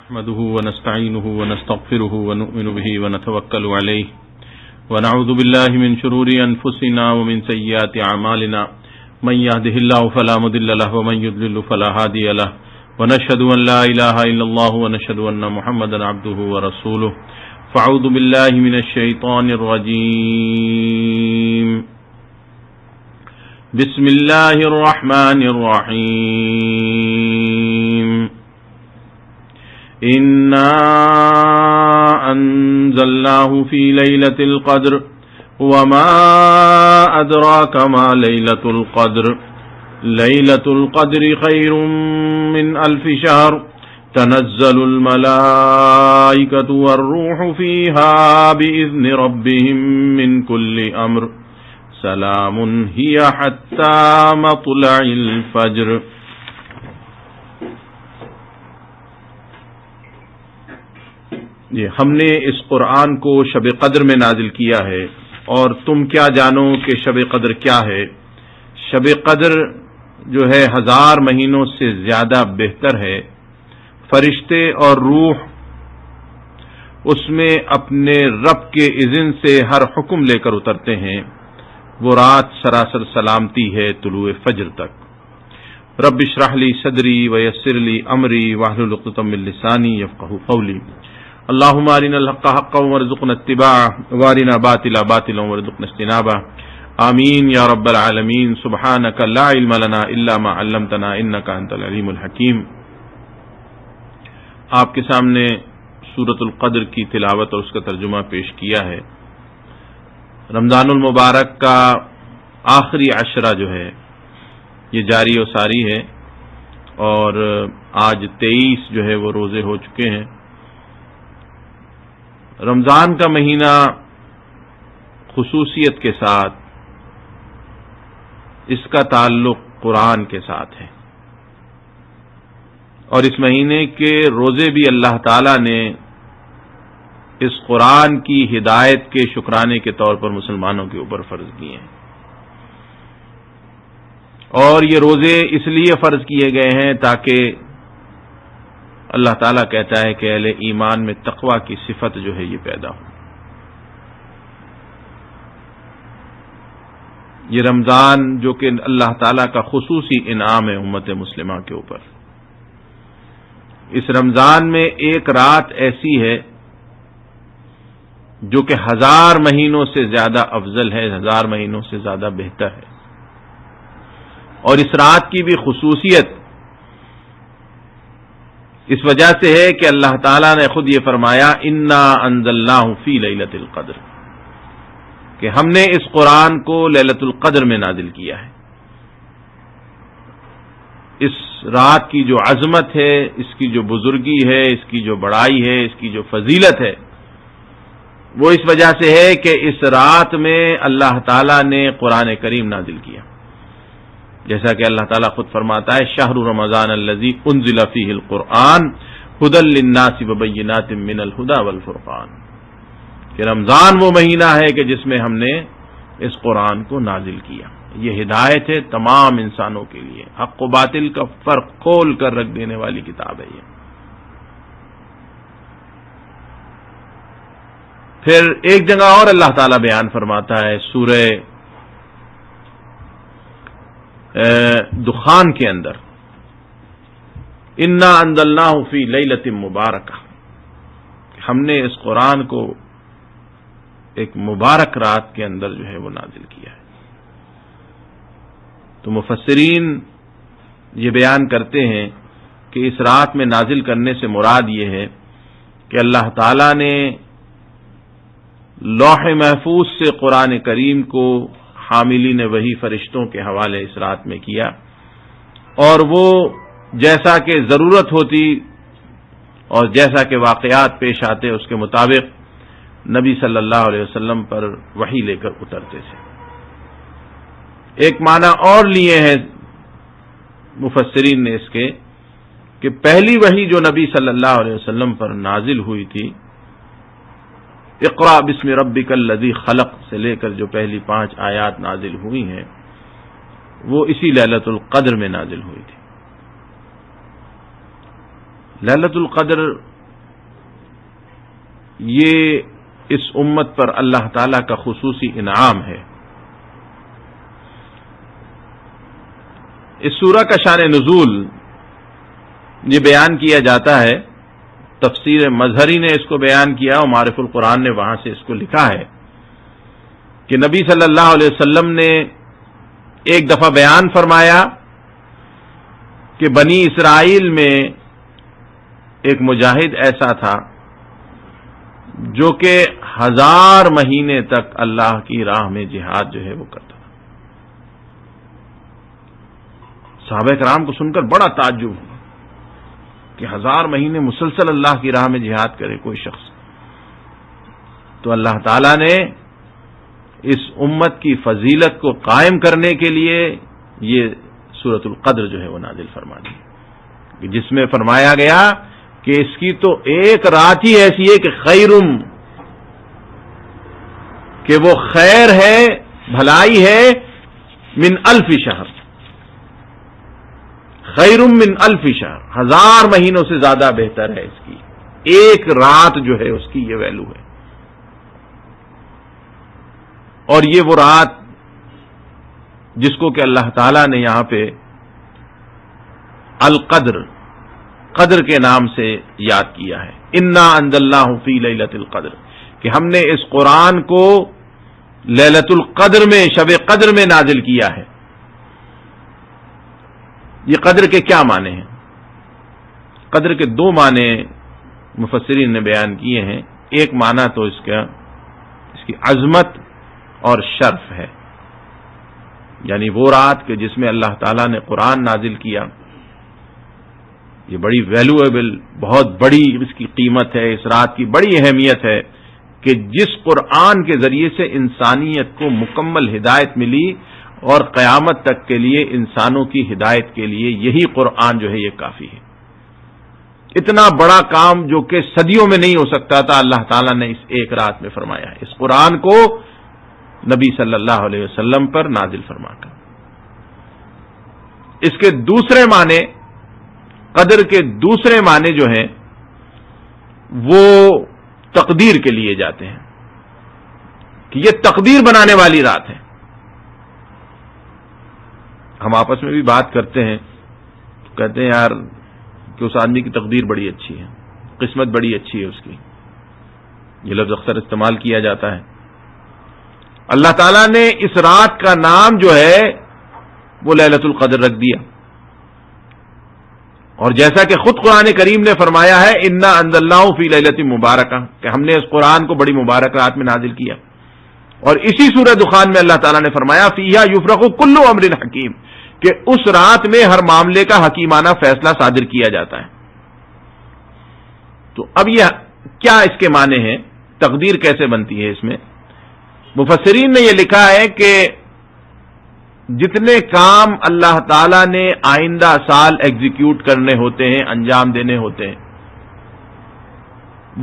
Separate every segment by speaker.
Speaker 1: نحمده ونستعينه ونستغفره ونؤمن به ونتوكل عليه ونعوذ بالله من شرور أنفسنا ومن سيئات أعمالنا من يهده الله فلا مضل له ومن يضلل فلا هادي له ونشهد أن لا إله إلا الله ونشهد أن محمدا عبده ورسوله فأعوذ بالله من الشيطان الرجيم بسم الله الرحمن الرحيم إنا أنزلناه في ليلة القدر وما أدراك ما ليلة القدر ليلة القدر خير من 1000 شهر تنزل الملائكة والروح فيها بإذن ربهم من كل أمر سلام هي حتى مطلع الفجر. ہم نے اس قرآن کو شب قدر میں نازل کیا ہے، اور تم کیا جانو کہ شب قدر کیا ہے؟ شب قدر جو ہے 1000 مہینوں سے زیادہ بہتر ہے. فرشتے اور روح اس میں اپنے رب کے اذن سے ہر حکم لے کر اترتے ہیں. وہ رات سراسر سلامتی ہے طلوع فجر تک. رب اشرح لی صدری ویسر لی امری واحلل عقدۃ من لسانی یفقهوا قولی. اللهم ارنا الحق حقا وارزقنا اتباعه وارنا باطلا باطلا وارزقنا اجتنابه آمین یا رب العالمین. سبحانك لا علم لنا الا ما علمتنا انك انت العلیم الحکیم. آپ کے سامنے سورۃ القدر کی تلاوت اور اس کا ترجمہ پیش کیا ہے. رمضان المبارک کا آخری عشرہ جو ہے یہ جاری و ساری ہے، اور آج 23 جو ہے وہ روزے ہو چکے ہیں. رمضان کا مہینہ خصوصیت کے ساتھ اس کا تعلق قرآن کے ساتھ ہے، اور اس مہینے کے روزے بھی اللہ تعالی نے اس قرآن کی ہدایت کے شکرانے کے طور پر مسلمانوں کے اوپر فرض کیے ہیں. اور یہ روزے اس لیے فرض کیے گئے ہیں تاکہ اللہ تعالیٰ کہتا ہے کہ اہل ایمان میں تقوی کی صفت جو ہے یہ پیدا ہو. یہ رمضان جو کہ اللہ تعالیٰ کا خصوصی انعام ہے امت مسلمہ کے اوپر، اس رمضان میں ایک رات ایسی ہے جو کہ 1000 مہینوں سے زیادہ افضل ہے، 1000 مہینوں سے زیادہ بہتر ہے. اور اس رات کی بھی خصوصیت اس وجہ سے ہے کہ اللہ تعالیٰ نے خود یہ فرمایا انا انزلناہ فی لیلۃ القدر، کہ ہم نے اس قرآن کو لیلۃ القدر میں نازل کیا ہے. اس رات کی جو عظمت ہے، اس کی جو بزرگی ہے، اس کی جو بڑائی ہے، اس کی جو فضیلت ہے، وہ اس وجہ سے ہے کہ اس رات میں اللہ تعالیٰ نے قرآن کریم نازل کیا. جیسا کہ اللہ تعالیٰ خود فرماتا ہے شہر رمضان الذی انزل فیہ القرآن ھدی للناس وبینات من الھدی والفرقان، کہ رمضان وہ مہینہ ہے کہ جس میں ہم نے اس قرآن کو نازل کیا. یہ ہدایت ہے تمام انسانوں کے لیے، حق و باطل کا فرق کھول کر رکھ دینے والی کتاب ہے یہ. پھر ایک جگہ اور اللہ تعالیٰ بیان فرماتا ہے سورہ دخان کے اندر انا انزلناہ فی لیلۃ مبارکہ، ہم نے اس قرآن کو ایک مبارک رات کے اندر جو ہے وہ نازل کیا ہے. تو مفسرین یہ بیان کرتے ہیں کہ اس رات میں نازل کرنے سے مراد یہ ہے کہ اللہ تعالیٰ نے لوح محفوظ سے قرآن کریم کو حاملین وحی فرشتوں کے حوالے اس رات میں کیا، اور وہ جیسا کہ ضرورت ہوتی اور جیسا کہ واقعات پیش آتے اس کے مطابق نبی صلی اللہ علیہ وسلم پر وحی لے کر اترتے تھے. ایک معنی اور لیے ہیں مفسرین نے اس کے کہ پہلی وحی جو نبی صلی اللہ علیہ وسلم پر نازل ہوئی تھی اقرأ بسم ربک الذی خلق سے لے کر جو پہلی 5 آیات نازل ہوئی ہیں وہ اسی لیلۃ القدر میں نازل ہوئی تھی. لیلۃ القدر یہ اس امت پر اللہ تعالی کا خصوصی انعام ہے۔ اس سورہ کا شان نزول یہ بیان کیا جاتا ہے، تفسیر مظہری نے اس کو بیان کیا اور معارف القرآن نے وہاں سے اس کو لکھا ہے کہ نبی صلی اللہ علیہ وسلم نے ایک دفعہ بیان فرمایا کہ بنی اسرائیل میں ایک مجاہد ایسا تھا جو کہ 1000 مہینے تک اللہ کی راہ میں جہاد جو ہے وہ کرتا تھا۔ صحابہ کرام کو سن کر بڑا تعجب ہوا کہ 1000 مہینے مسلسل اللہ کی راہ میں جہاد کرے کوئی شخص۔ تو اللہ تعالی نے اس امت کی فضیلت کو قائم کرنے کے لیے یہ سورۃ القدر جو ہے وہ نازل فرما دی، جس میں فرمایا گیا کہ اس کی تو ایک رات ہی ایسی ہے کہ خیرم، کہ وہ خیر ہے، بھلائی ہے، من 1000 شہر، خیرم من 1000 شہر، 1000 مہینوں سے زیادہ بہتر ہے اس کی ایک رات جو ہے اس کی یہ ویلو ہے۔ اور یہ وہ رات جس کو کہ اللہ تعالی نے یہاں پہ القدر، قدر کے نام سے یاد کیا ہے۔ انا انزلناہ فی لیلۃ القدر، کہ ہم نے اس قرآن کو لیلۃ القدر میں، شب قدر میں نازل کیا ہے۔ یہ قدر کے کیا معنی ہیں؟ قدر کے 2 معنی مفسرین نے بیان کیے ہیں۔ ایک معنی تو اس کی عظمت اور شرف ہے، یعنی وہ رات کہ جس میں اللہ تعالیٰ نے قرآن نازل کیا، یہ بڑی ویلیویبل، بہت بڑی اس کی قیمت ہے، اس رات کی بڑی اہمیت ہے کہ جس قرآن کے ذریعے سے انسانیت کو مکمل ہدایت ملی، اور قیامت تک کے لیے انسانوں کی ہدایت کے لیے یہی قرآن جو ہے یہ کافی ہے۔ اتنا بڑا کام جو کہ صدیوں میں نہیں ہو سکتا تھا، اللہ تعالیٰ نے اس ایک رات میں فرمایا ہے، اس قرآن کو نبی صلی اللہ علیہ وسلم پر نازل فرما کر۔ اس کے دوسرے معنی، قدر کے دوسرے معنی جو ہیں وہ تقدیر کے لیے جاتے ہیں کہ یہ تقدیر بنانے والی رات ہے۔ ہم آپس میں بھی بات کرتے ہیں تو کہتے ہیں یار کہ اس آدمی کی تقدیر بڑی اچھی ہے، قسمت بڑی اچھی ہے اس کی، یہ لفظ اکثر استعمال کیا جاتا ہے۔ اللہ تعالیٰ نے اس رات کا نام جو ہے وہ لیلۃ القدر رکھ دیا، اور جیسا کہ خود قرآن کریم نے فرمایا ہے انا انزلناہ فی لیلۃ مبارکہ، کہ ہم نے اس قرآن کو بڑی مبارک رات میں نازل کیا۔ اور اسی سورہ دخان میں اللہ تعالیٰ نے فرمایا فیہا یفرق کل امر حکیم، کہ اس رات میں ہر معاملے کا حکیمانہ فیصلہ صادر کیا جاتا ہے۔ تو اب یہ کیا اس کے معنی ہیں، تقدیر کیسے بنتی ہے؟ اس میں مفسرین نے یہ لکھا ہے کہ جتنے کام اللہ تعالی نے آئندہ سال ایگزیکیوٹ کرنے ہوتے ہیں، انجام دینے ہوتے ہیں،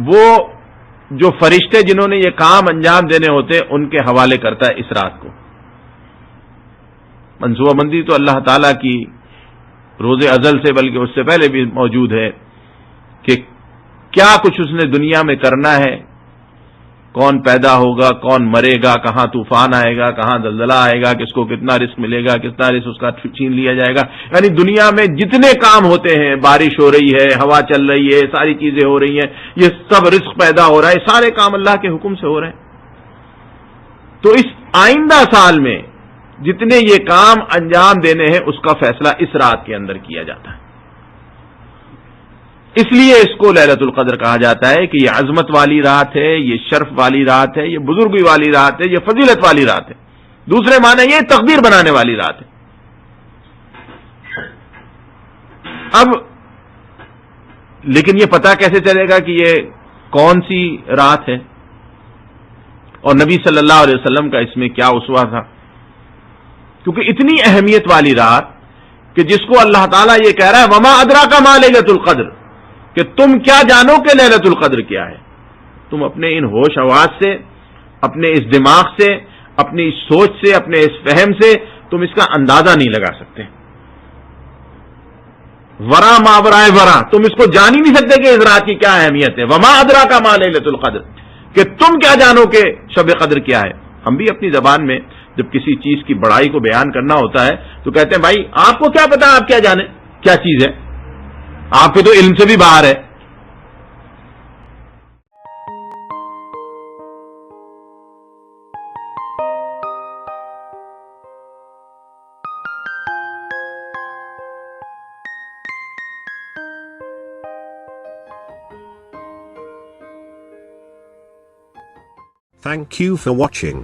Speaker 1: وہ جو فرشتے جنہوں نے یہ کام انجام دینے ہوتے ہیں ان کے حوالے کرتا ہے اس رات کو۔ منصوبہ بندی تو اللہ تعالیٰ کی روز ازل سے بلکہ اس سے پہلے بھی موجود ہے کہ کیا کچھ اس نے دنیا میں کرنا ہے، کون پیدا ہوگا، کون مرے گا، کہاں طوفان آئے گا، کہاں زلزلہ آئے گا، کس کو کتنا رزق ملے گا، کتنا رزق اس کا چھین لیا جائے گا۔ یعنی دنیا میں جتنے کام ہوتے ہیں، بارش ہو رہی ہے، ہوا چل رہی ہے، ساری چیزیں ہو رہی ہیں، یہ سب رزق پیدا ہو رہا ہے، سارے کام اللہ کے حکم سے ہو رہے ہیں۔ تو اس آئندہ سال میں جتنے یہ کام انجام دینے ہیں اس کا فیصلہ اس رات کے اندر کیا جاتا ہے۔ اس لیے اس کو لیلۃ القدر کہا جاتا ہے کہ یہ عظمت والی رات ہے، یہ شرف والی رات ہے، یہ بزرگی والی رات ہے، یہ فضیلت والی رات ہے۔ دوسرے معنی یہ تقدیر بنانے والی رات ہے۔ اب لیکن یہ پتہ کیسے چلے گا کہ یہ کون سی رات ہے، اور نبی صلی اللہ علیہ وسلم کا اس میں کیا اسوہ تھا؟ کیونکہ اتنی اہمیت والی رات کہ جس کو اللہ تعالیٰ یہ کہہ رہا ہے وما ادراک ما لیلۃ القدر، کہ تم کیا جانو کہ لیلۃ القدر کیا ہے۔ تم اپنے ان ہوش حواس سے، اپنے اس دماغ سے، اپنی اس سوچ سے، اپنے اس فہم سے تم اس کا اندازہ نہیں لگا سکتے۔ ورا ماورائے ورا، تم اس کو جان ہی نہیں سکتے کہ اس رات کی کیا اہمیت ہے. وما ادراک ما لیلۃ القدر، کہ تم کیا جانو کہ شب قدر کیا ہے. ہم بھی اپنی زبان میں جب کسی چیز کی بڑائی کو بیان کرنا ہوتا ہے تو کہتے ہیں بھائی آپ کو کیا پتا آپ کیا جانیں کیا چیز ہے، آپ کے تو علم سے بھی باہر ہے.
Speaker 2: Thank you for watching.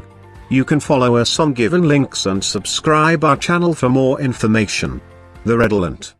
Speaker 2: You can follow us on given links and subscribe our channel for more information. The Redolent.